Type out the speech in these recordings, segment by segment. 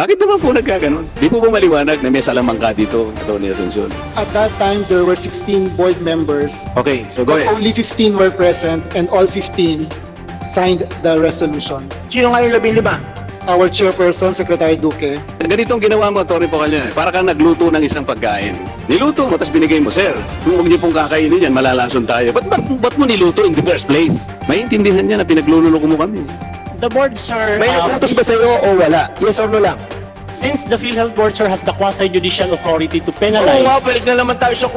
Bakit naman po nagkaganon? Di po ba maliwanag na may salamang ka dito, Atty. Asuncion? At that time, there were 16 board members. Okay, so go But ahead. only 15 were present and all 15 signed the resolution. Sino nga yung 15? Our chairperson, Secretary Duque, Ganitong ginawa mo, Atty. Pocallan. Para kang nagluto ng isang pagkain. Niluto mo, tapos binigay mo, sir. Kung huwag niyo pong kakainin yan, malalason tayo. Ba't mo niluto in the first place? Maintindihan niya na pinaglululoko mo kami. The board, sir, May nagutos ba sa'yo o wala? Yes or no lang? since the Philhealth board, sir, has the quasi-judicial authority to Oo nga, penalize. balik na naman tayo sa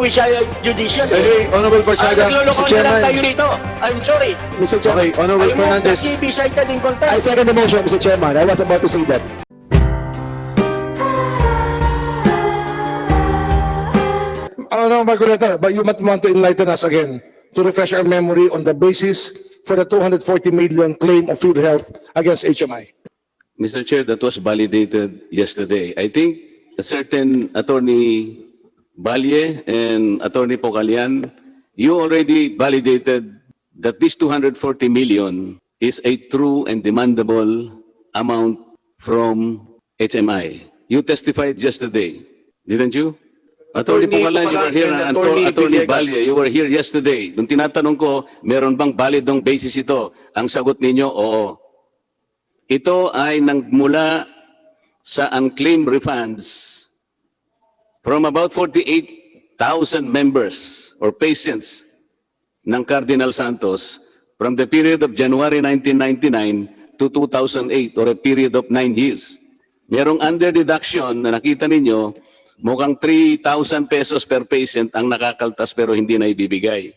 judicial. Anyway, Honorable Barzaga, Nagluloko Mr. na lang Chairman. tayo rito. I'm sorry. Mr. Chairman, okay, Honorable I move Fernandez. that she be cited in contempt. I second the motion, Mr. Chairman. I was about to say that. No, Marcoleta, but you might want to enlighten us again to refresh our memory on the basis for the 240 million claim of Philhealth against HMI. Mr. Chair, that was validated yesterday. I think a certain Attorney Balye and Atty. Pocallan, you already validated that this 240 million is a true and demandable amount from HMI. You testified yesterday, didn't you? Attorney Pocallan, you were here, and Attorney Balye, you were here yesterday. Nung tinatanong ko, meron bang validong basis ito? Ang sagot ninyo, oo. Ito ay nagmula sa unclaimed refunds from about 48,000 members or patients ng Cardinal Santos from the period of January 1999 to 2008 or a period of 9 years. Merong under deduction na nakita ninyo, mukhang 3,000 pesos per patient ang nakakaltas pero hindi na ibibigay.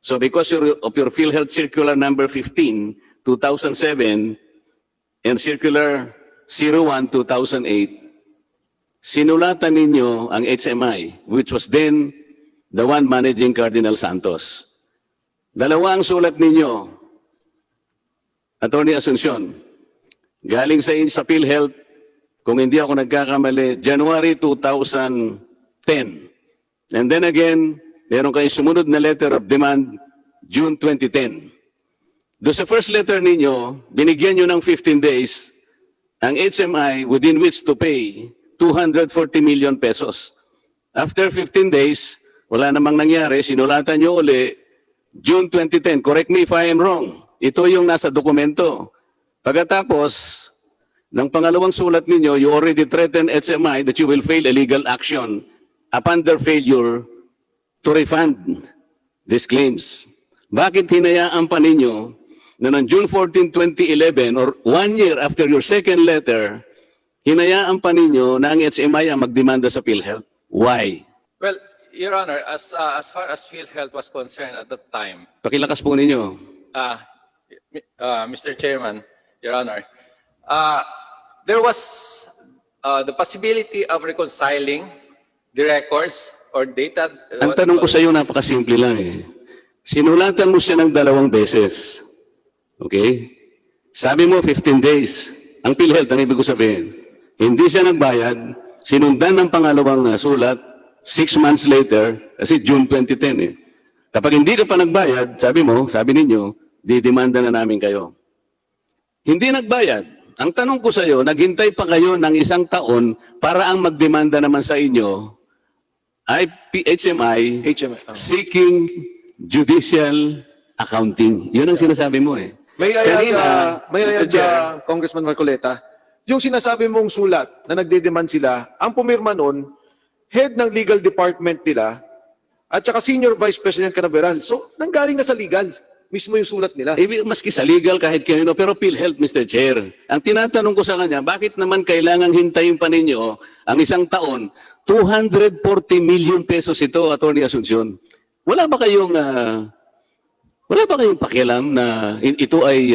So because of your PhilHealth Circular number 15, 2007, and Circular 01, 2008, sinulatan ninyo ang HMI, which was then the one managing Cardinal Santos. Dalawa ang sulat ninyo, Atty. Asuncion, galing sa PhilHealth, kung hindi ako nagkakamali, January 2010. And then again, meron kayong sumunod na letter of demand, June 2010. Doon sa first letter ninyo, binigyan nyo ng 15 days ang HMI within which to pay 240 million pesos. After 15 days, wala namang nangyari, sinulatan nyo uli, June 2010. Correct me if I am wrong. Ito yung nasa dokumento. Pagkatapos, ng pangalawang sulat ninyo, you already threatened HMI that you will fail a legal action upon their failure to refund these claims. Bakit hinayaan pa ninyo na noong June 14, 2011 or 1 year after your second letter, hinayaan pa ninyo na ang HMI ang magdemanda sa PhilHealth? Why? Well, Your Honor, as far as Philhealth was concerned at that time, Pakilakas po ninyo. Mr. Chairman, Your Honor, there was the possibility of reconciling the records or data. Ang tanong ko sa iyo, napakasimple lang eh. Sinulatan mo siya ng 2 beses. Okay? Sabi mo 15 days. Ang PhilHealth, ang ibig ko sabihin, hindi siya nagbayad, sinundan ng pangalawang sulat, 6 months later, kasi June 2010 eh. Kapag hindi ka pa nagbayad, sabi ninyo, didemanda na namin kayo. Hindi nagbayad. Ang tanong ko sa iyo, naghintay pa kayo ng 1 taon para ang magdemanda naman sa inyo ay HMI seeking judicial accounting. Yun ang sinasabi mo eh. May Kanina, Mr. Chair, Congressman Marcoleta, yung sinasabi mong sulat na nagdedemand sila, ang pumirma nun, head ng legal department nila, at saka senior vice president Canaveral. So, nanggaling na sa legal. Mismo yung sulat nila. Maski sa legal kahit kanino, pero PhilHealth, Mr. Chair. Ang tinatanong ko sa kanya, bakit naman kailangang hintayin pa ninyo ang 1 taon? 240 million pesos ito, Atty. Asuncion. Wala ba kayong pakialam na ito ay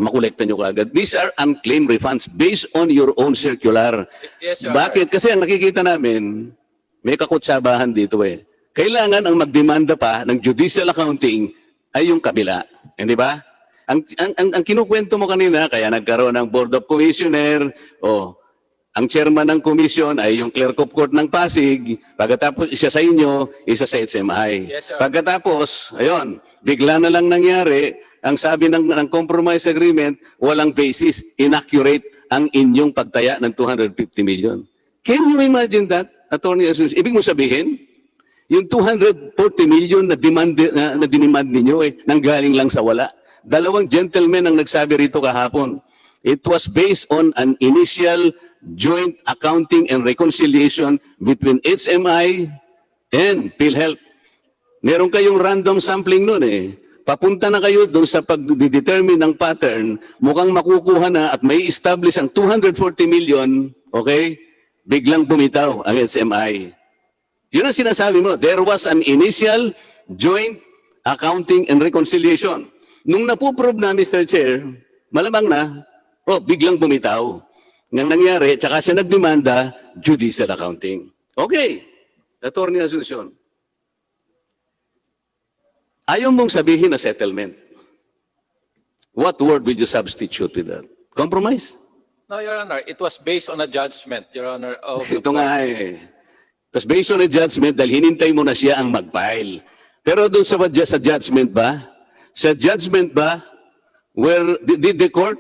makolekta nyo kaagad? These are unclaimed refunds based on your own circular. Yes, Your Honor. Bakit? Kasi ang nakikita namin, may kakutsabahan dito eh. Kailangan ang magdemanda pa ng judicial accounting ay yung kabila. Hindi ba? Ang kinukwento mo kanina, kaya nagkaroon ng Board of Commissioner, ang chairman ng commission ay yung clerk of court ng Pasig, pagkatapos isa sa inyo, isa sa HMI. Yes, sir. Pagkatapos, ayun, bigla na lang nangyari, ang sabi ng compromise agreement, walang basis, inaccurate ang inyong pagtaya ng 250 million. Can you imagine that, Attorney Asuncion? Ibig mo sabihin, yung 240 million na dinemand ninyo nanggaling lang sa wala. Dalawang gentlemen ang nagsabi rito kahapon. It was based on an initial joint accounting and reconciliation between HMI and PhilHealth. Meron kayong random sampling nun Papunta na kayo doon sa pag-determine ng pattern, mukhang makukuha na at may establish ang 240 million, okay? Biglang bumitaw ang HMI. Yun ang sinasabi mo. There was an initial joint accounting and reconciliation. Nung napuprove na, Mr. Chair, malamang na, biglang bumitaw. Nang nangyari, tsaka siya nagdemanda, judicial accounting. Okay. Attorney Asuncion. Ayaw mong sabihin na settlement. What word will you substitute with that? Compromise? No, Your Honor, it was based on a judgment, Your Honor. Of the Ito nga It was based on a judgment dahil hinintay mo na siya ang mag-file. Pero doon sa judgment ba? Sa judgment ba, where did the court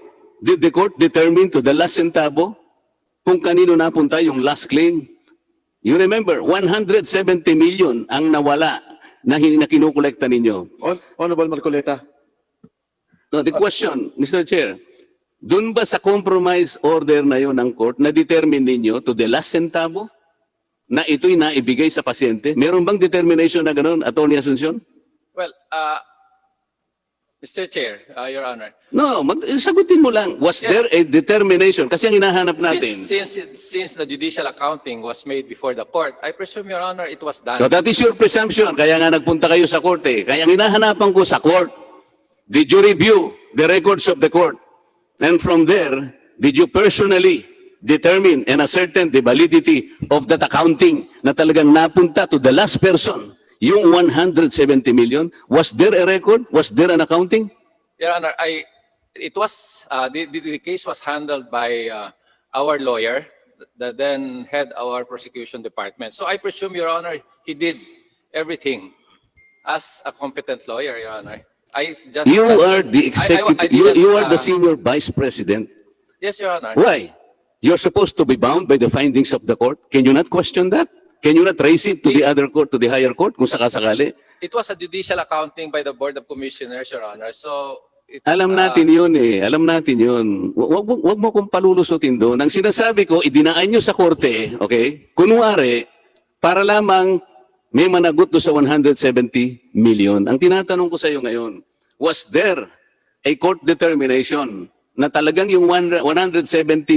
determine to the last centavo kung kanino napunta yung last claim? You remember, 170 million ang nawala na kinukolekta ninyo. Honorable Marcoleta. No, the question, Mr. Chair, doon ba sa compromise order na yun ng court na determine ninyo to the last centavo na ito'y naibigay sa pasyente? Meron bang determination na gano'n, Atty. Asuncion? Well, Mr. Chair, Your Honor. No, sagutin mo lang. Was there a determination? Kasi ang hinahanap natin. Since the judicial accounting was made before the court, I presume, Your Honor, it was done. So that is your presumption. Kaya nga nagpunta kayo sa court Kaya ang hinahanapan ko sa court, did you review the records of the court? And from there, did you personally determine and ascertain the validity of that accounting na talagang napunta to the last person? Yung 170 million, was there a record? Was there an accounting? Your Honor, it was, the case was handled by our lawyer, the then head our prosecution department. So I presume, Your Honor, he did everything as a competent lawyer, Your Honor. You are the executive, you are the senior vice president. Yes, Your Honor. Why? You're supposed to be bound by the findings of the court. Can you not question that? Can you not trace it to the other court, to the higher court, kung sakasakali? It was a judicial accounting by the Board of Commissioners, Your Honor. So, Alam natin yun Alam natin yun. Wag mo kong palulusutin doon. Ang sinasabi ko, idinaan nyo sa korte, okay? Kunwari, para lamang may managot doon sa 170 million. Ang tinatanong ko sa iyo ngayon, was there a court determination na talagang yung 170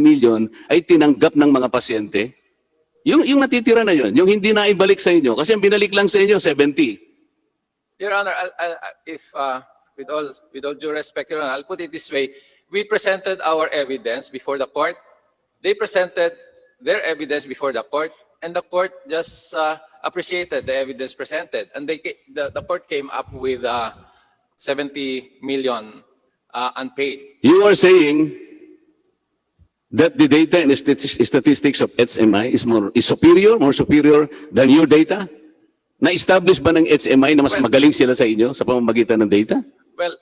million ay tinanggap ng mga pasyente? Yung natitira na yun, yung hindi na ibalik sa inyo, kasi ang binalik lang sa inyo, 70. Your Honor, if with all due respect, Your Honor, I'll put it this way: we presented our evidence before the court. They presented their evidence before the court, and the court just appreciated the evidence presented, and the court came up with 70 million unpaid. You are saying that the data and statistics of HMI is more superior than your data? Na-establish ba ng HMI na mas magaling sila sa inyo sa pamamagitan ng data? Well,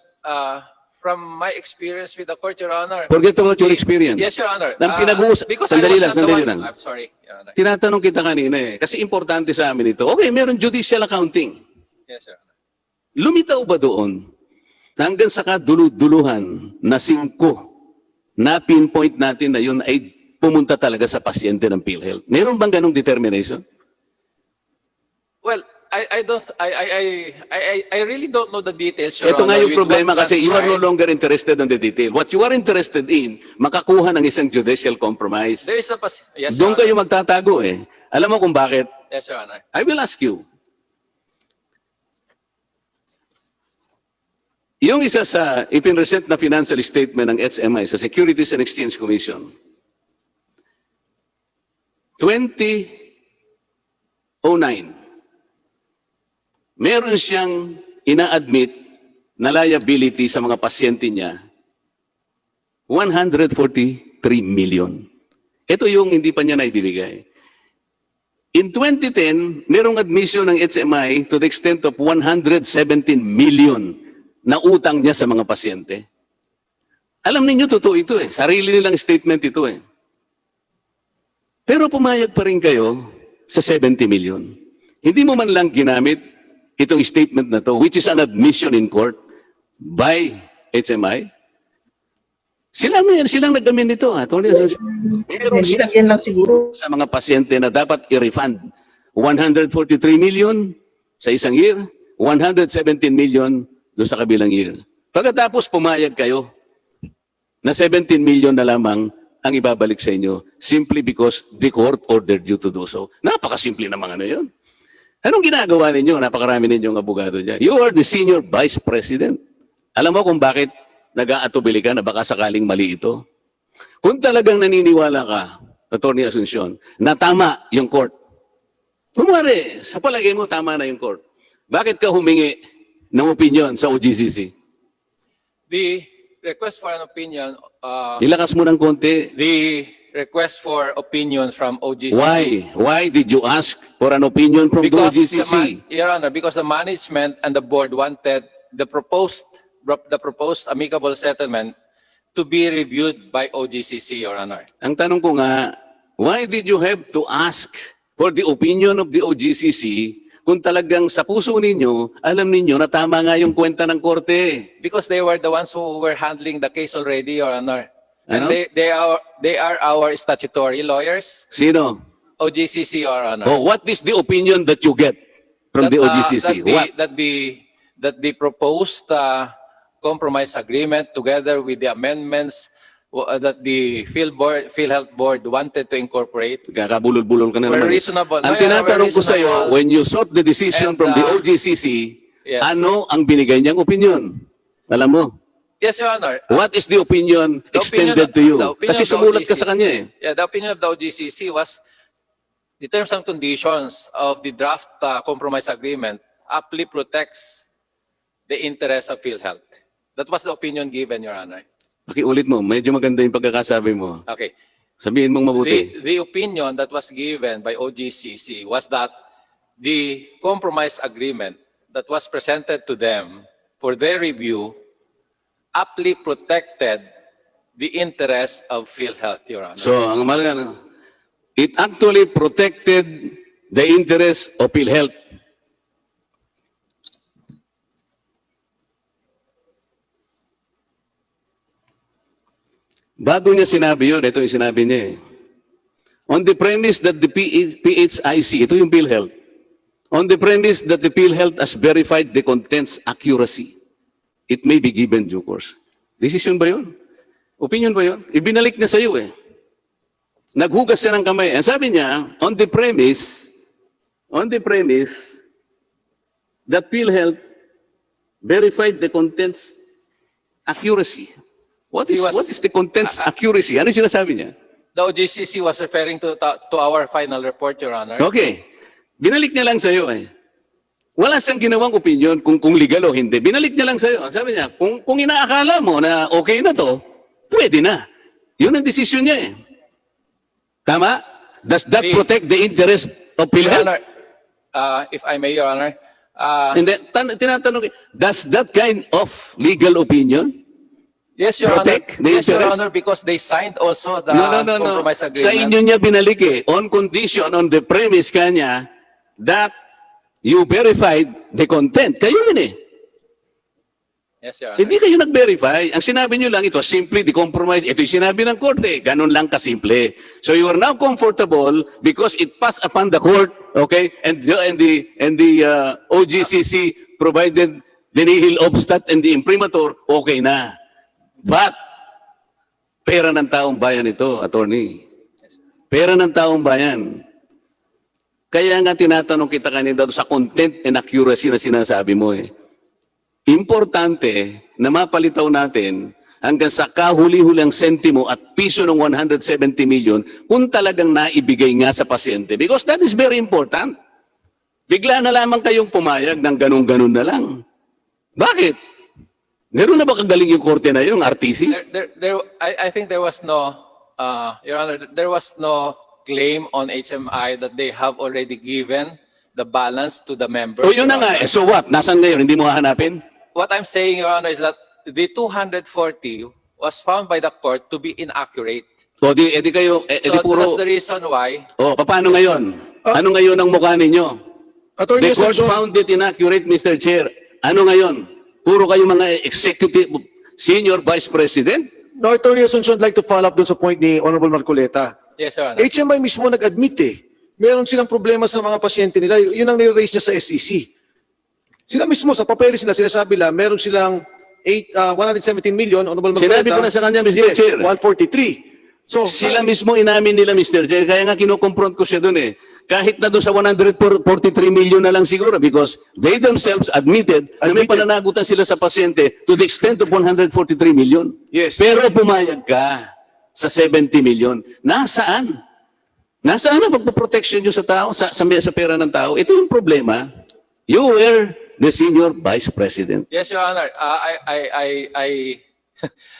from my experience with the court, Your Honor. Forget about your experience. Yes, Your Honor. Because sandali lang. I'm sorry, Your Honor. Tinatanong kita kanina kasi importante sa amin ito. Okay, meron judicial accounting. Yes, Your Honor. Lumitaw ba doon hanggang sa kadulu-duluhan na 5 na pinpoint natin na yun ay pumunta talaga sa pasyente ng PhilHealth? Meron bang ganong determination? Well, I really don't know the details, Your Ito nga Honor, yung with problema what kasi you are no transpired. longer interested in the detail. What you are interested in, makakuha ng isang judicial compromise. There is a yes, Your Doon kayo Honor. magtatago Alam mo kung bakit? Yes, Your Honor. I will ask you. Yung isa sa ipinresent na financial statement ng HMI sa Securities and Exchange Commission, 2009, meron siyang ina-admit na liability sa mga pasyente niya, 143 million. Ito yung hindi pa niya naibibigay. In 2010, merong admission ng HMI to the extent of 117 million na utang niya sa mga pasyente. Alam ninyo, totoo ito eh. Sarili nilang statement ito eh. Pero pumayag pa rin kayo sa 70 million. Hindi mo man lang ginamit itong statement na to, which is an admission in court by HMI. Silang nag-amin nito, Atty. Pero Nilagyan lang siguro. sa mga pasyente na dapat i-refund 143 million sa isang year, 117 million doon sa kabilang year. Pagkatapos pumayag kayo na 17 million na lamang ang ibabalik sa inyo simply because the court ordered you to do so. Napakasimple na mga ano yun. Anong ginagawa ninyo? Napakarami ninyong abogado dyan. You are the senior vice president. Alam mo kung bakit nag-aatubili ka na baka sakaling mali ito? Kung talagang naniniwala ka, Atty. Asuncion, na tama yung court, kumari, sa palagay mo, tama na yung court. Bakit ka humingi ng opinion sa OGCC? The request for an opinion, Ilakas mo ng konti. the request for opinion from OGCC. Why? Why did you ask for an opinion from the Because, OGCC? Your Honor, because the management and the board wanted the proposed amicable settlement to be reviewed by OGCC, Your Honor. Ang tanong ko nga, why did you have to ask for the opinion of the OGCC kung talagang sa puso ninyo, alam ninyo na tama nga yung kwenta ng korte? Because they were the ones who were handling the case already, Your Honor. And Ano? they are our statutory lawyers, Sino? OGCC, Your Honor. Oh, what is the opinion that you get from the OGCC? What? That the proposed compromise agreement together with the amendments that the Philhealth board wanted to incorporate Kakabulol-bulol ka na were naman. reasonable. Ang No, Your Honor, tinatanong ko sa iyo, reasonable. when you sought the decision And, from the OGCC, yes. ano ang binigay niyang opinion? Alam mo? Yes, Your Honor. What is the opinion The extended opinion- to you? the opinion Kasi of the sumulat ka OGCC. sa kanya eh. Yeah, the opinion of the OGCC was the terms and conditions of the draft compromise agreement aptly protects the interests of Philhealth. That was the opinion given, Your Honor. Pakiulit mo, medyo maganda yung pagkakasabi mo. Okay. Sabihin mong mabuti. The opinion that was given by OGCC was that the compromise agreement that was presented to them for their review aptly protected the interests of Philhealth, Your Honor. So, ang malaga, it actually protected the interest of PhilHealth. Bago niya sinabi yun, ito yung sinabi niya eh. On the premise that the PHIC, ito yung PhilHealth, on the premise that the PhilHealth has verified the content's accuracy, it may be given due course. Decision ba yun? Opinion ba yun? Ibinalik niya sa iyo eh. Naghugas siya ng kamay. Ang sabi niya, on the premise that PhilHealth verified the content's accuracy. What is the content's accuracy? Ano yung sinasabi niya? The OGCC was referring to our final report, Your Honor. Okay. Binalik niya lang sa iyo eh. Wala siyang ginawang opinion kung legal o hindi. Binalik niya lang sa iyo. Sabi niya, kung inaakala mo na okay na to, pwede na. Yun ang desisyon niya eh. Tama? Does that protect the interest of Your PhilHealth? Honor, if I may, Your Honor, And then, tinatanong, does that kind of legal opinion yes, Your Honor. protect the Yes, Your interest? Honor, because they signed also the No. compromise Sa agreement. inyo niya binalik eh. On condition, on the premise kanya, that you verified the content. Kayo yun eh. Yes, Your Honor. Hindi kayo nag-verify. Ang sinabi niyo lang, ito simply the compromise. Ito yung sinabi ng korte. Ganun lang kasimple. So you are now comfortable because it passed upon the court, okay? And the OGCC provided the nihil obstat and the imprimatur, okay na. But, pera ng taong bayan ito, attorney. Pera ng taong bayan. Kaya nga tinatanong kita kanina sa content and accuracy na sinasabi mo eh. Importante na mapalitaw natin hanggang sa kahuli-hulang sentimo at piso ng 170 million kung talagang naibigay nga sa pasyente. Because that is very important. Bigla na lamang kayong pumayag ng ganun-ganun na lang. Bakit? Meron na ba kagaling yung korte na yun, yung RTC? I think there was no, Your Honor, there was no claim on HMI that they have already given the balance to the members. O yun na Your nga, Honor. so what? Nasaan ngayon? Hindi mo hahanapin? What I'm saying, Your Honor, is that the 240 was found by the court to be inaccurate. O edi kayo, edi So puro, that's the reason why. o paano ngayon? Ano ngayon ang mukha ninyo? Attorney The court Asuncion, found it inaccurate, Mr. Chair. Ano ngayon? Puro kayo mga executive, senior vice president? no, Attorney Asuncion, I'd like to follow up dun sa point ni Honorable Marcoleta. Yes, Your Honor. HMI mismo nag-admit meron silang problema sa mga pasyente nila. Yun ang nire-raise niya sa SEC. Sila mismo, sa papeles nila, sinasabi lang, meron silang 117 million, Honorable Marcoleta. Sinabi ko na sa kanya, Mr. Yes, Chair. 143. So, Sila mismo inamin nila, Mr. Chair. Kaya nga kinukonfront ko siya doon eh. Kahit na doon sa 143 million na lang siguro because they themselves admitted na may pananagutan sila sa pasyente to the extent of 143 million. Yes. Pero pumayag ka sa 70 million. Nasaan? Nasaan ang pagpoprotection nyo sa tao, sa pera ng tao? Ito yung problema. You were the senior vice president. Yes, Your Honor.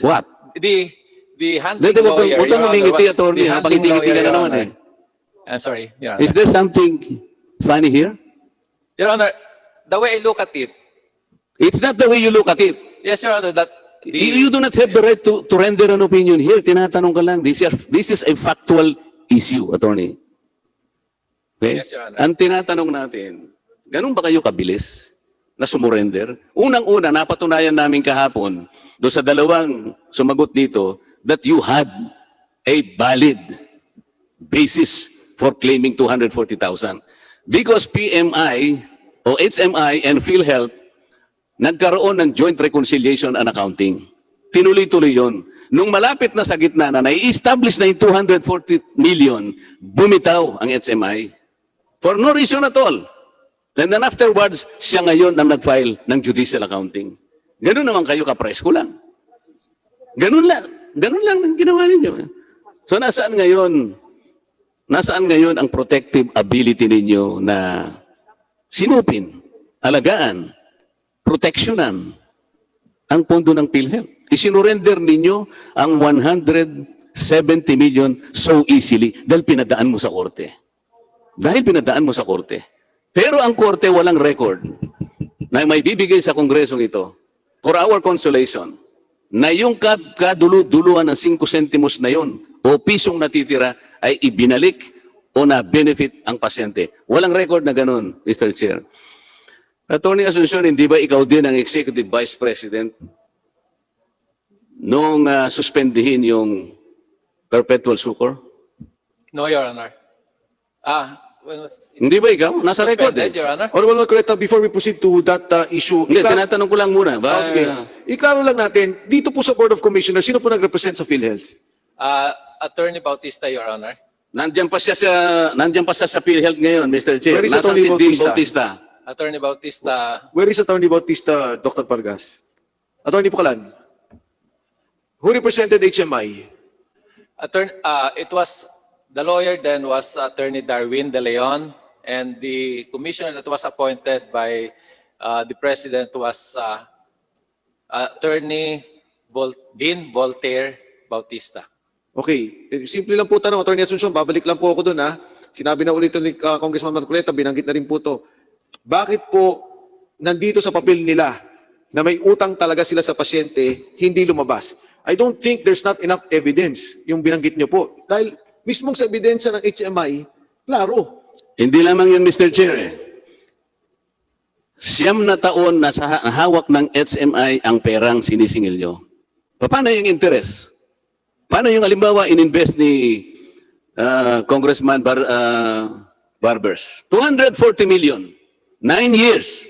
What? The handling Huwag lawyer, kang Your Honor, umingiti, was- attorney. the Ha? handling Pangiti-ngiti ka lawyer, na Your naman Honor. eh. I'm sorry, Your Honor. Is there something funny here? Your Honor, the way I look at it, It's not the way you look at it. yes, Your Honor, that You do not have the right to render an opinion here. Tinatanong ka lang. This is a factual issue, attorney. Okay? Yes, Your Honor. Ang tinatanong natin, ganun ba kayo kabilis na sumurrender? Unang-una, napatunayan namin kahapon do sa dalawang sumagot dito that you had a valid basis for claiming 240,000. Because PMI o HMI and Philhealth nagkaroon ng joint reconciliation and accounting. Tinuloy-tuloy yun. Nung malapit na sa gitna na nai-establish na yung 240 million, bumitaw ang HMI. For no reason at all. And then afterwards, siya ngayon ang nag-file ng judicial accounting. Ganun naman kayo kapresko lang. Ganun lang ang ginawa ninyo. So nasaan ngayon ang protective ability ninyo na sinupin, alagaan, proteksyonan ang pondo ng PhilHealth? Isinurrender ninyo ang 170 million so easily dahil pinadaan mo sa korte. Pero ang korte walang record na may bibigay sa kongresong ito for our consolation na yung kadulu-duluhan ng 5 centimos na yon o pisong natitira ay ibinalik o na-benefit ang pasyente. Walang record na ganun, Mr. Chair. Attorney Asuncion, hindi ba ikaw din ang Executive Vice President nung suspendihin yung perpetual succor? no, Your Honor. Hindi ba ikaw? Nasa record eh. Suspended, Your Honor. Honorable Marcoleta, before we proceed to that issue, Hindi, tinatanong ko lang muna. sige. Iklaro lang natin, dito po sa Board of Commissioners, sino po nag-represent sa PhilHealth? Attorney Bautista, Your Honor. Nandiyan pa siya sa PhilHealth ngayon, Mr. Chair. Where is Nasaan Attorney si Dean Bautista? Bautista? Attorney Bautista, Where is Attorney Bautista, Dr. Pargas? Attorney Pocallan? Who represented HMI? it was, the lawyer then was Attorney Darwin De Leon, and the commissioner that was appointed by the president was Attorney Dean Voltaire Bautista. Okay, simple lang po tanong, Attorney Asuncion, babalik lang po ako doon ha. Sinabi na ulit ni Congressman Marcoleta, binanggit na rin po to. Bakit po nandito sa papel nila na may utang talaga sila sa pasyente, hindi lumabas? I don't think there's not enough evidence yung binanggit nyo po. Dahil mismong sa ebidensya ng HMI, klaro. Hindi lamang yun, Mr. Chair. 9 na taon na sa hawak ng HMI ang perang sinisingil nyo. Paano yung interest? Paano yung halimbawa in-invest ni Congressman Barbers? 240 million. 9 years.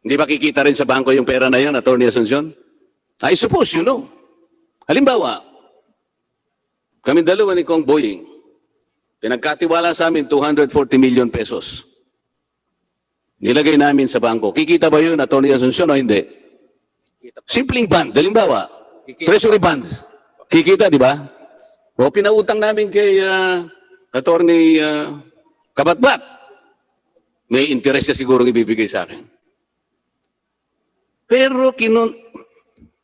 Hindi ba kikita rin sa bangko yung pera na yun, Attorney Asuncion? I suppose you know. Halimbawa, kami dalawa ni Kong Boying, pinagkatiwala sa amin 240 million pesos. Nilagay namin sa bangko. Kikita ba yun, Attorney Asuncion, o hindi? Simpleng bond, halimbawa, treasury bonds. Kikita, di ba? O pinautang namin kay Attorney Kabatbat. May interest siya siguro ibibigay sa akin. Pero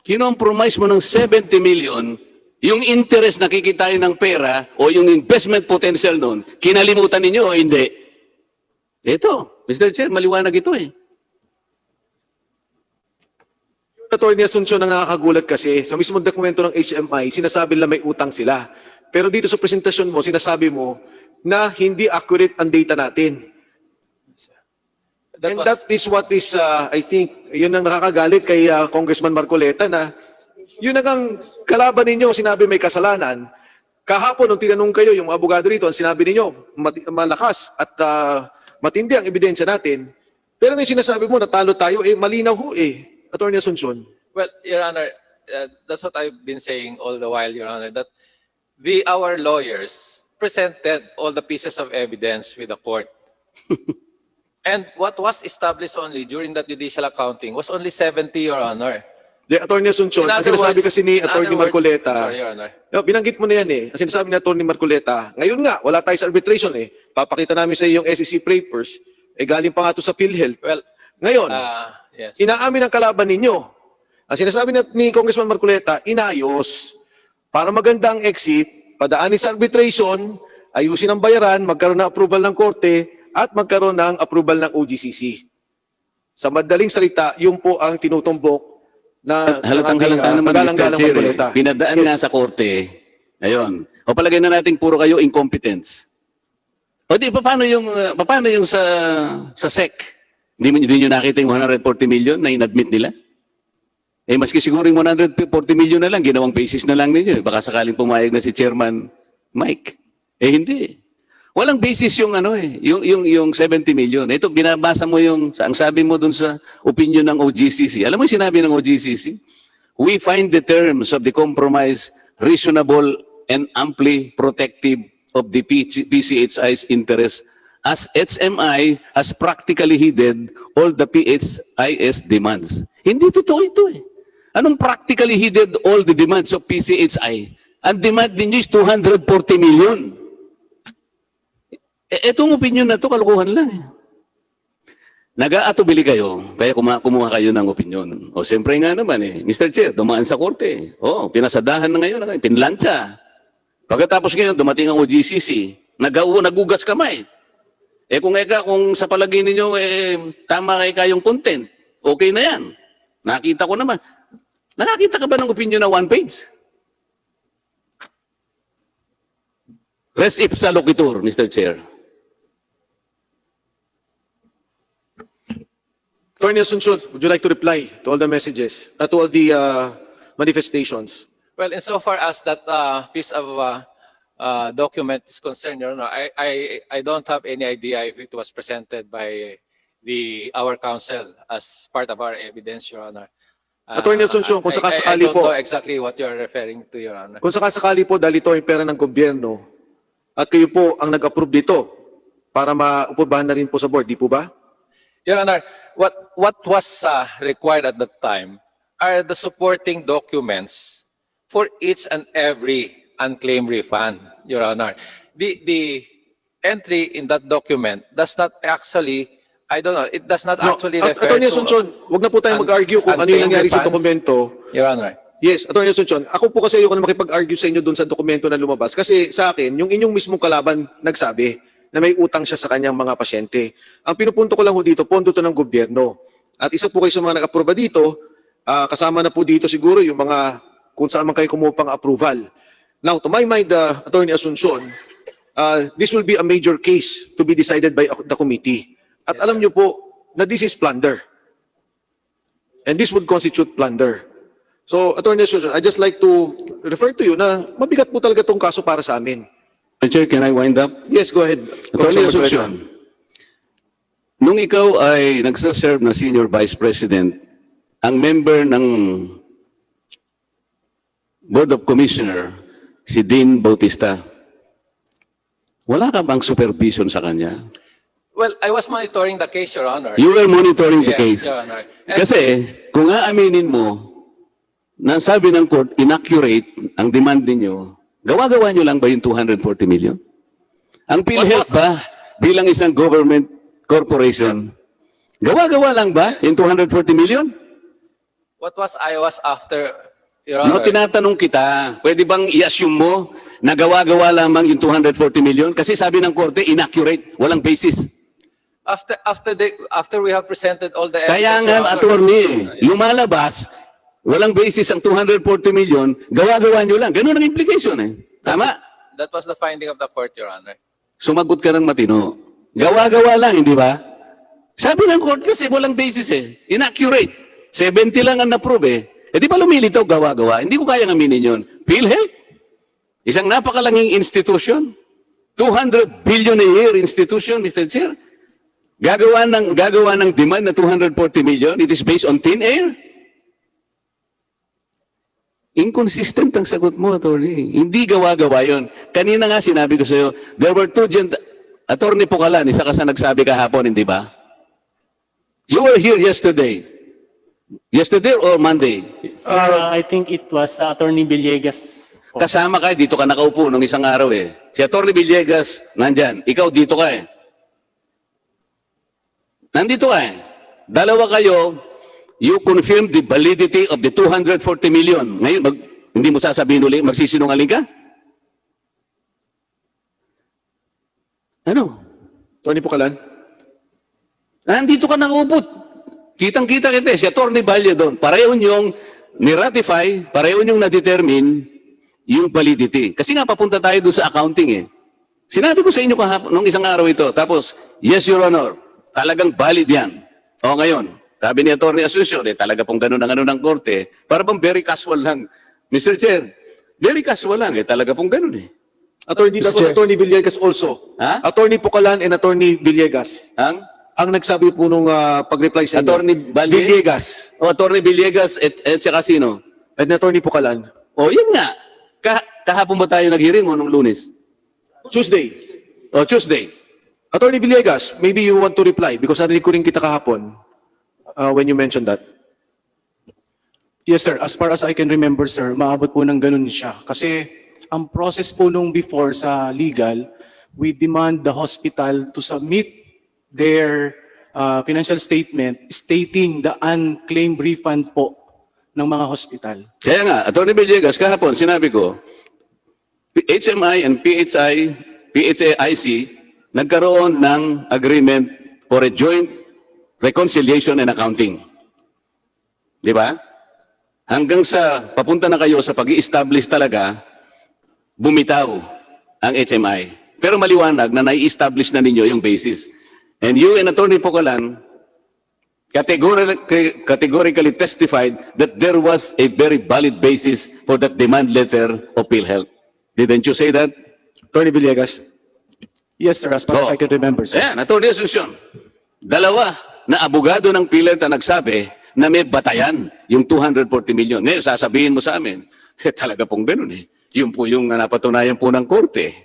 kinompromise mo ng 70 million, yung interest na kikitain ng pera o yung investment potential nun, kinalimutan ninyo o hindi? Ito, Mr. Chair, maliwanag ito eh. Atty. Asuncion, ang nakakagulat kasi, sa mismong dokumento ng HMI, sinasabi nila may utang sila. Pero dito sa presentasyon mo, sinasabi mo na hindi accurate ang data natin. And that is what is, I think, yun ang nakakagalit kay Congressman Marcoleta na yun ang kalaban ninyo, sinabi may kasalanan. Kahapon, nung tinanong kayo, yung abogado rito, ang sinabi ninyo, malakas at matindi ang ebidensya natin. Pero yung sinasabi mo, natalo tayo, malinaw ho Atty. Asuncion. Well, Your Honor, that's what I've been saying all the while, Your Honor, that our lawyers presented all the pieces of evidence with the court. And what was established only during that judicial accounting was only 70, Your Honor. Atty. Asuncion, ang sinasabi kasi ni Atty. Marcoleta, sorry, Your Honor. Binanggit mo na yan Ang sinasabi ni Atty. Marcoleta, ngayon nga, wala tayo sa arbitration Papakita namin sa iyo yung SEC papers, galing pa nga ito sa Philhealth. Well, Ngayon, yes. inaamin ang kalaban ninyo. Ang sinasabi ni Congressman Marcoleta, inayos. Para maganda ang exit, padaanin sa arbitration, ayusin ang bayaran, magkaroon ng approval ng korte, at magkaroon ng approval ng OGCC. Sa madaling salita, yun po ang tinutumbok na Halatang-halata naman, Mr. Chair. Pinadaan nga sa korte. Ayun. O palagay na natin puro kayo incompetence. O di, paano yung sa SEC? Hindi nyo nakita yung 140 million na inadmit nila? Maski siguro yung 140 million na lang, ginawang basis na lang ninyo. Baka sakaling pumayag na si Chairman Mike. Hindi. Walang basis yung yung 70 million. Ito, binabasa mo ang sabi mo dun sa opinion ng OGCC. Alam mo yung sinabi ng OGCC? We find the terms of the compromise reasonable and amply protective of the PCHI's interest as HMI has practically heeded all the PCHI's demands. Hindi totoo ito Anong practically heeded all the demands of PCHI? Ang demand ninyo is 240 million. Etong opinion na to, kalukuhan lang Nag-aatubili kayo, kaya kumuha kayo ng opinion. O siyempre nga naman Mr. Chair, dumaan sa korte. Pinasadahan na ngayon, pinlansya. Pagkatapos ngayon, dumating ang OGCC, nagugas kamay. Kung sa palagay ninyo, tama kayong content, okay na yan. Nakita ko naman. Nakakita ka ba ng opinion na one page? Res ipsa loquitur, Mr. Chair. Atty. Asuncion, would you like to reply to all the messages, to all the manifestations? Well, insofar as that piece of document is concerned, Your Honor, I don't have any idea if it was presented by our counsel as part of our evidence, Your Honor. Atty. Asuncion, kung I sakasakali don't po, know exactly what you're referring to, Your Honor. kung sakasakali po dahil ito ay pera ng gobyerno at kayo po ang nag-approve dito para maupubahan na rin po sa board, di po ba? Your Honor, what was required at that time are the supporting documents for each and every unclaimed refund, Your Honor. The entry in that document does not actually, I don't know, it does not actually refer Atty. to Asuncion, wag na po tayo mag-argue kung ano yung nangyari sa dokumento. Your Honor. Yes, Atty. Asuncion, ako po kasi ayoko na makipag-argue sa inyo doon sa dokumento na lumabas kasi sa akin, yung inyong mismong kalaban nagsabi na may utang siya sa kanyang mga pasyente. Ang pinupunto ko lang dito, pondo to ng gobyerno. At isa po kayo sa mga nag-aproba dito, kasama na po dito siguro yung mga kung saan man kayo kumuha pang approval. Now, to my mind, Atty. Asuncion, this will be a major case to be decided by the committee. At alam niyo po na this is plunder. And this would constitute plunder. So, Atty. Asuncion, I just like to refer to you na mabigat po talaga itong kaso para sa amin. Mr. Chair, can I wind up? Yes, go ahead. Atty. Asuncion, nung ikaw ay nagsaserve na Senior Vice President, ang member ng Board of Commissioner, si Dean Bautista, wala ka bang supervision sa kanya? Well, I was monitoring the case, Your Honor. You were monitoring the Yes, case. Your Honor. Kasi kung aaminin mo na sabi ng court, inaccurate ang demand ninyo, gawa-gawa nyo lang ba yung 240 million? Ang Philhealth ba, bilang isang government corporation, gawa-gawa lang ba yung 240 million? What was I was after, Your No, Honor? tinatanong kita, pwede bang i-assume mo na gawa-gawa lamang yung 240 million? Kasi sabi ng korte, inaccurate, walang basis. After we have presented all the evidence, Kaya nga, Your Honor, attorney, lumalabas Walang basis ang 240 million, gawa-gawa nyo lang. Ganun ang implication eh. Tama? That was the finding of the court, Your Honor. Sumagot ka ng matino. Gawa-gawa lang, hindi ba? Sabi ng court kasi walang basis eh. Inaccurate. 70 lang ang na-prove eh. Eh di ba lumilitaw gawa-gawa? Hindi ko kayang aminin yun. PhilHealth? Isang napakalanging institution. 200 billion a year institution, Mr. Chair. Gagawa ng demand na 240 million. It is based on thin air. Inconsistent ang sagot mo, attorney. Hindi gawa-gawa yun. Kanina nga sinabi ko sa iyo, there were two Attorney Pocallan, isa ka sa nagsabi kahapon, hindi ba? You were here yesterday. Yesterday or Monday? Sir, I think it was Attorney Villegas. Kasama ka, dito ka nakaupo nung isang araw eh. Si Attorney Villegas, nandyan. Ikaw dito ka eh. Nandito ka eh. Dalawa kayo, you confirm the validity of the 240 million. Ngayon, hindi mo sasabihin ulit, magsisinungaling ka? Ano? Attorney Pocallan? Nandito ka nakaupo. Kitang-kita kita eh. Si Attorney Valle doon. Pareho niyong ni-ratify, pareho niyong na-determine yung validity. Kasi nga, papunta tayo doon sa accounting eh. Sinabi ko sa inyo kahapon, nung isang araw ito. Tapos, yes, Your Honor, talagang valid yan. O ngayon, sabi ni Attorney Asuncion, eh, talaga pong ganun ang korte. Para bang very casual lang. Mr. Chair, very casual lang eh. Talaga pong ganun eh. Attorney, that was Attorney Villegas also. Ha? Attorney Pocallan and Attorney Villegas. Ang nagsabi po nung pag-reply sa inyo. Attorney Valle? Villegas. O Attorney Villegas at saka sino? And Attorney Pocallan. O yun nga. Kahapon ba tayo nag-hearing o nung Lunes? Tuesday. O Tuesday. Attorney Villegas, maybe you want to reply because narinig ko rin kita kahapon when you mentioned that. Yes, sir. As far as I can remember, sir, maabot po ng ganun siya. Kasi ang process po nung before sa legal, we demand the hospital to submit their financial statement stating the unclaimed refund po ng mga hospital. Kaya nga, Attorney Villegas, kahapon sinabi ko, HMI and PHAIC nagkaroon ng agreement for a joint reconciliation and accounting. Di ba? Hanggang sa papunta na kayo sa pag-i-establish talaga, bumitaw ang HMI. Pero maliwanag na nai-establish na ninyo yung basis. And you and Attorney Pocallan categorically testified that there was a very valid basis for that demand letter of PhilHealth. Didn't you say that? Attorney Villegas. Yes, sir. As far as I can remember, sir. Ayan, Attorney Asuncion. Dalawa na abogado ng PhilHealth na nagsabi na may batayan yung 240 million. Ngayon, sasabihin mo sa amin, talaga pong ganun eh. Yun po yung napatunayan po ng korte.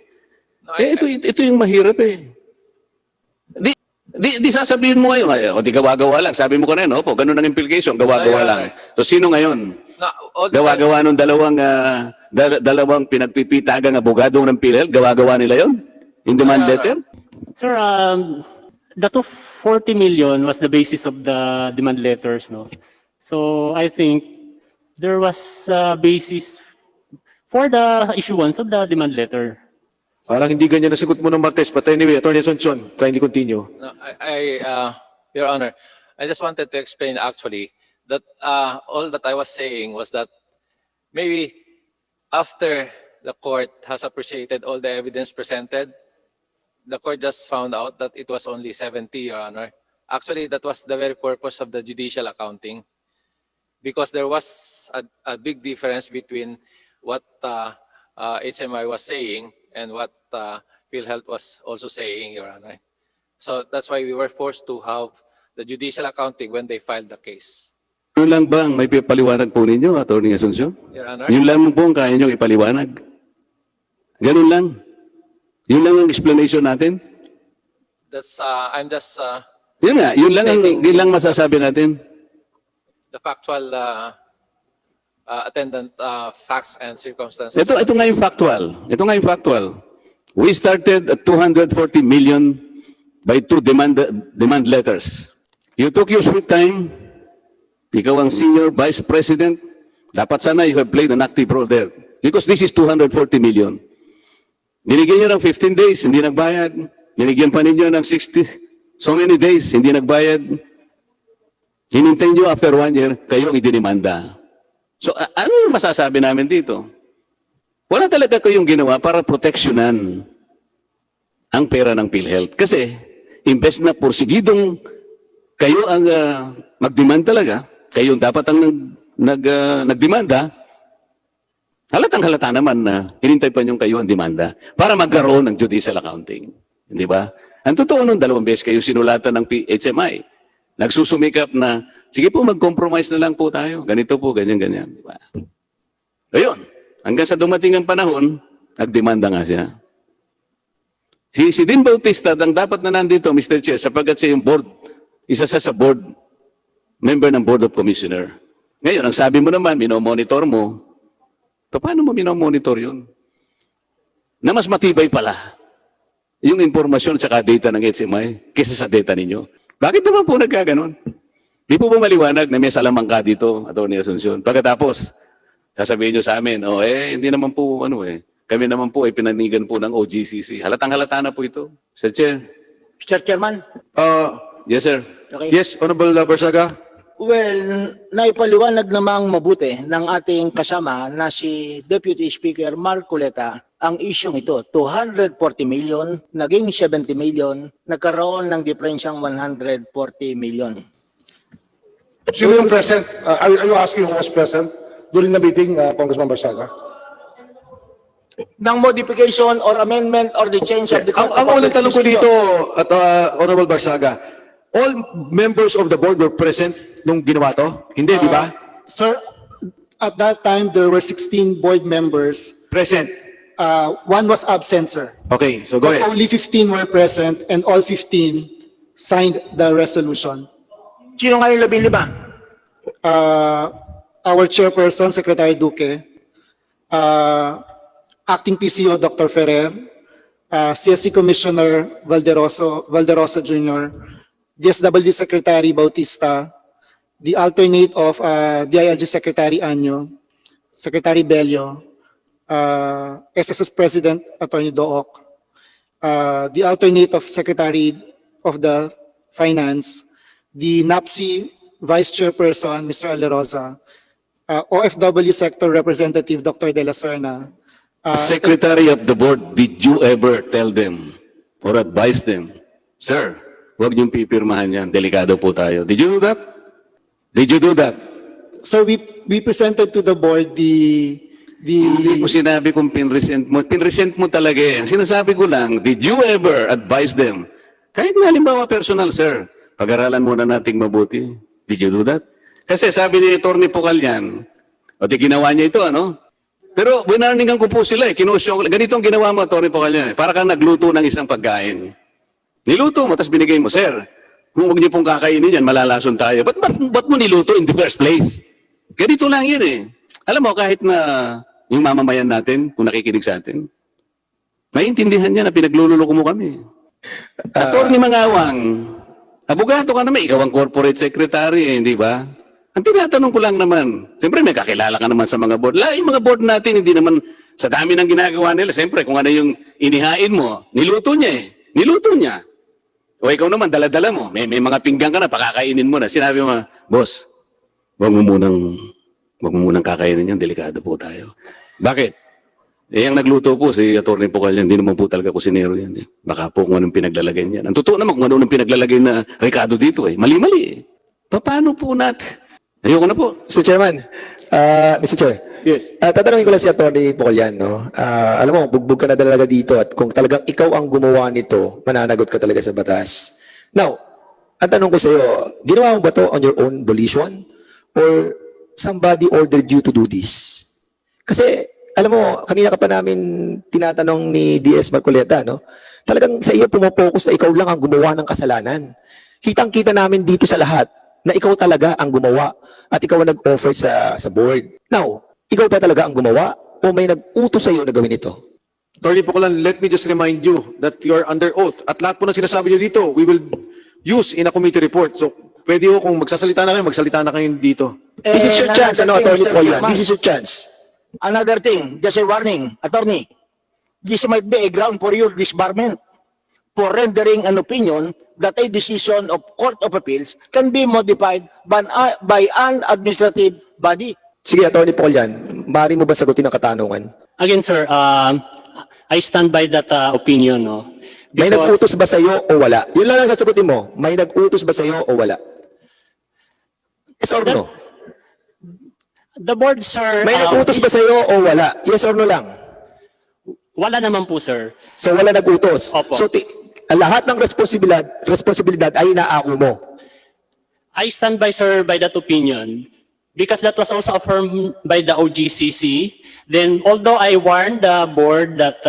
Ito yung mahirap eh. Di sasabihin mo ngayon, o di gawa-gawa lang. Sabi mo kanina, opo, ganun ang implication, gawa-gawa lang. So sino ngayon? Gawa-gawa nung dalawang pinagpipitagang abogado ng PhilHealth, gawa-gawa nila yon? In demand letter? Sir, the 240 million was the basis of the demand letters, no? So I think there was a basis for the issuance of the demand letter. Parang hindi ganyan nasagot mo ng Martes. But anyway, Attorney Asuncion, kindly continue. No, Your Honor, I just wanted to explain actually that all that I was saying was that maybe after the court has appreciated all the evidence presented, the court just found out that it was only 70, Your Honor. Actually, that was the very purpose of the judicial accounting, because there was a big difference between what HMI was saying and what PhilHealth was also saying, Your Honor. So that's why we were forced to have the judicial accounting when they filed the case. Yun lang bang may paliwanag po ninyo, Attorney Asuncion? Your Honor? Yun lang po ang kaya nyo ipaliwanag. Ganun lang. Yun lang ang explanation natin. That's, I'm just Yun nga, yun lang masasabi natin. the factual attendant facts and circumstances. Ito nga yung factual. Ito nga yung factual. We started at 240 million by two demand letters. You took your sweet time. Ikaw ang senior vice president. Dapat sana you have played an active role there. Because this is 240 million. Binigyan nyo ng 15 days, hindi nagbayad. Binigyan pa ninyo ng 60, so many days, hindi nagbayad. Hinintay nyo after 1 year, kayo idinimanda. So ano yung masasabi namin dito? Wala talaga kayong ginawa para proteksyonan ang pera ng PhilHealth. Kasi imbes na porsigidong kayo ang mag-demand talaga, kayo dapat ang nagdemanda, halatang halata naman na hinintay pa niyong kayo ang demanda para magkaroon ng judicial accounting. Hindi ba? Ang totoo nun, 2 beses kayo sinulatan ng HMI. Nagsusumikap na, sige po, mag-compromise na lang po tayo. Ganito po, ganyan-ganyan. Di ba? Ayun. Hanggang sa dumating ang panahon, nagdemanda nga siya. Si Dean Bautista, ang dapat na nandito, Mr. Chair, sapagkat siya yung board, isa sa board, member ng Board of Commissioner. Ngayon, ang sabi mo naman, minomonitor mo, paano mo minomonitor yun? Na mas matibay pala yung impormasyon at data ng HMI kaysa sa data ninyo. Bakit naman po nagkaganon? Di po ba maliwanag na may salamang ka dito, Atty. Asuncion? Pagkatapos, sasabihin nyo sa amin, hindi naman po, kami naman po ay pinanigan po ng OGCC. Halatang halata na po ito. Mr. Chair. Mr. Chairman. Yes, sir. Okay. Yes, Honorable Barzaga. Well, naipaliwanag namang mabuti ng ating kasama na si Deputy Speaker Marcoleta ang isyong ito. 240 million, naging 70 million, nagkaroon ng diferensyang 140 million. Sino yung present? Are you asking who was present during the meeting, Congressman Barzaga? Ng modification or amendment or the change of the... Ang unang tanong ko dito, at Honorable Barzaga, all members of the board were present nung ginawa to? Hindi, di ba? Sir, at that time, there were 16 board members. Present. One was absent, sir. Okay, so go ahead. Only 15 were present and all 15 signed the resolution. Sino nga yung 15? Our chairperson, Secretary Duque, acting PCO, Dr. Ferrer, CSC Commissioner Valderosa Jr., DSWD Secretary Bautista, the alternate of DILG Secretary Anyo, Secretary Bello, SSS President Attorney Dook, the alternate of Secretary of the Finance, the NAPSI Vice Chairperson, Mr. Alerosa, OFW Sector Representative Dr. De La Serna. Secretary of the board, did you ever tell them or advise them, sir, huwag niyong pipirmahan yan, delikado po tayo. Did you do that? Did you do that? Sir, we presented to the board Hindi ko sinabi kung pinresent mo. Pinresent mo talaga eh. Ang sinasabi ko lang, did you ever advise them? Kahit nga halimbawa personal, sir, pag-aralan muna nating mabuti. Did you do that? Kasi sabi ni Atty. Pocallan, di ginawa niya ito, Pero winarningan ko po sila kinusyo ko. Ganito ang ginawa mo, Atty. Pocallan. Para kang nagluto ng isang pagkain. Niluto mo, tapos binigay mo, sir, kung huwag niyo pong kakainin yan, malalason tayo. Ba't mo niluto in the first place? Ganito lang yan eh. Alam mo, kahit na yung mamamayan natin, kung nakikinig sa atin, maintindihan niya na pinaglululoko mo kami. Atty. Mangawang, abogado ka naman, ikaw ang corporate secretary, hindi ba? Ang tinatanong ko lang naman, siyempre may kakilala ka naman sa mga board. Yung mga board natin, hindi naman sa dami ng ginagawa nila. Siyempre, kung ano yung inihain mo, niluto niya eh. Niluto niya. O ikaw naman, dala-dala mo. May mga pinggan ka na, pakakainin mo na. Sinabi mo, boss, wag mo munang kakainin yan, delikado po tayo. Bakit? Ang nagluto po, si Atty. Pocallan, hindi naman po talaga kusinero yan. Baka po kung anong pinaglalagay niyan. Ang totoo naman, kung anong pinaglalagay na Ricardo dito mali-mali eh. Paano po natin? Ayoko na po. Mr. Chairman, Mr. Chair. Yes. Tatanungin ko lang si Atty. Pocallan, alam mo, bugbog ka na talaga dito at kung talagang ikaw ang gumawa nito, mananagot ka talaga sa batas. Now, ang tanong ko sa iyo, ginawa mo ba to on your own volition or somebody ordered you to do this? Kasi, alam mo, kanina ka pa namin tinatanong ni DS Marcoleta, talagang sa iyo pumopokus na ikaw lang ang gumawa ng kasalanan. Kitang-kita namin dito sa lahat na ikaw talaga ang gumawa at ikaw ang nag-offer sa board. Now, ikaw ba talaga ang gumawa o may nag-utos sa iyo na gawin ito? Atty. Pocallan, let me just remind you that you are under oath. At lahat po ng sinasabi niyo dito, we will use in a committee report. So, pwede kung magsasalita na kayo dito. This is your chance, Atty. Pocallan. This is your chance. Another thing, just a warning, attorney, this might be a ground for your disbarment for rendering an opinion that a decision of Court of Appeals can be modified by an administrative body. Sige, Atty. Pocallan, maaari mo ba sagutin ang katanungan? Again, sir, I stand by that opinion. No? May nag-utos ba sa'yo o wala? Yun lang ang sasagutin mo. May nag-utos ba sa'yo o wala? Yes or no? The board, sir, May nag-utos ba sa'yo o wala? Yes or no lang? wala naman po, sir. So wala nag-utos. Opo. So lahat ng responsibilidad ay inaako mo. I stand by, sir, by that opinion because that was also affirmed by the OGCC. Then, although I warned the board that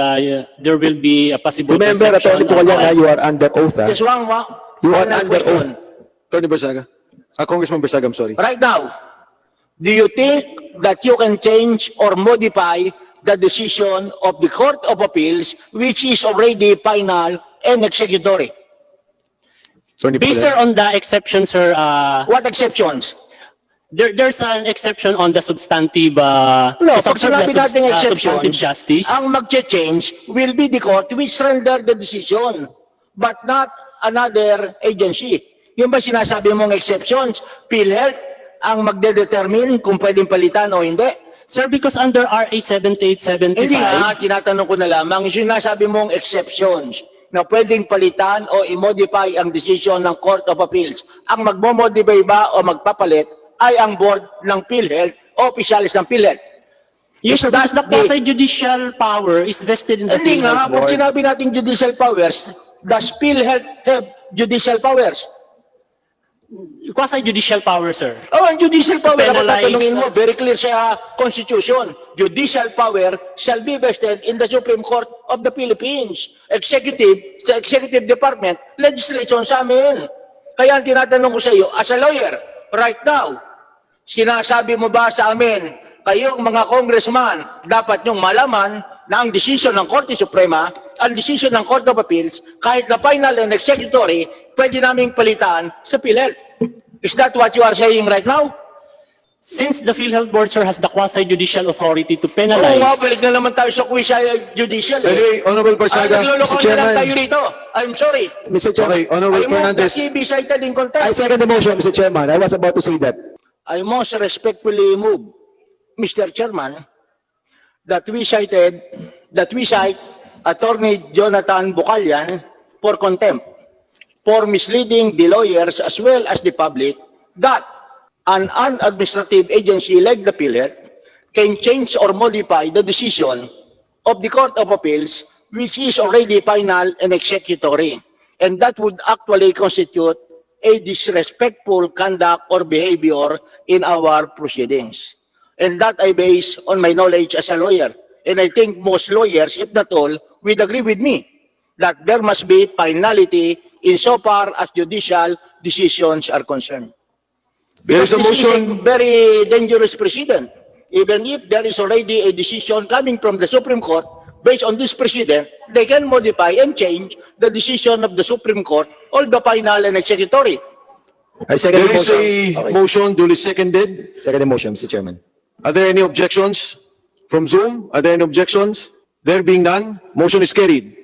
there will be a possible Remember, perception Atty. Pocallan, you are under oath. Ha? Just one, You are final under question. oath. Attorney Barzaga. Congressman Barzaga, I'm sorry. Right now, do you think that you can change or modify the decision of the Court of Appeals, which is already final and executory? Attorney Based, sir, Pocallan. on the exception, sir, What exceptions? there's an exception on the substantive, No, pag sinabi natin substantive exceptions, justice. ang mag-change will be the court which render the decision, but not another agency. Yung ba sinasabi mong exceptions, PhilHealth ang magde-determine kung pwedeng palitan o hindi? Sir, because under RA 7875, Hindi nga, tinatanong ko na lamang, yung sinasabi mong exceptions na pwedeng palitan o i-modify ang decision ng Court of Appeals. Ang magmo-modify ba o magpapalit ay ang board ng PhilHealth o opisyalis ng PhilHealth. yes, sir, because the quasi-judicial power is vested in the Hindi nga, PhilHealth pag board. sinabi natin judicial powers, does PhilHealth have judicial powers? Quasi-judicial power, sir. Oh, ang judicial power, ako Penalize, tatanungin mo, very clear sa Constitution. Judicial power shall be vested in the Supreme Court of the Philippines. Executive, sa Executive Department, legislation sa amin. Kaya ang tinatanong ko sa iyo, as a lawyer, right now, sinasabi mo ba sa amin, kayong mga congressman, dapat nyong malaman na ang decision ng Korte Suprema, ang decision ng Court of Appeals, kahit na final and executory, pwede naming palitan sa PhilHealth. Is that what you are saying right now? Since the PhilHealth board, sir, has the quasi-judicial authority to Oo, penalize, balik na naman tayo sa judicial. Anyway, Honorable Barzaga, Nagluloko Mr. na lang Chairman. tayo dito. I'm sorry. Mr. Chairman, Okay, Honorable I move Fernandez. that he be cited in contempt. I second the motion, Mr. Chairman. I was about to say that. I most respectfully move, Mr. Chairman, that we cite Attorney Jonathan Pocallan for contempt for misleading the lawyers as well as the public that an administrative agency like the PhilHealth can change or modify the decision of the Court of Appeals, which is already final and executory. And that would actually constitute a disrespectful conduct or behavior in our proceedings. And that I base on my knowledge as a lawyer. And I think most lawyers, if not all, would agree with me that there must be finality insofar as judicial decisions are concerned. There is a This is motion. a very dangerous precedent. Even if there is already a decision coming from the Supreme Court, based on this precedent, they can modify and change the decision of the Supreme Court, all the final and executory. I second There the is motion. a Okay. motion duly seconded. Second the motion, Mr. Chairman. Are there any objections from Zoom? Are there any objections? There being none, motion is carried.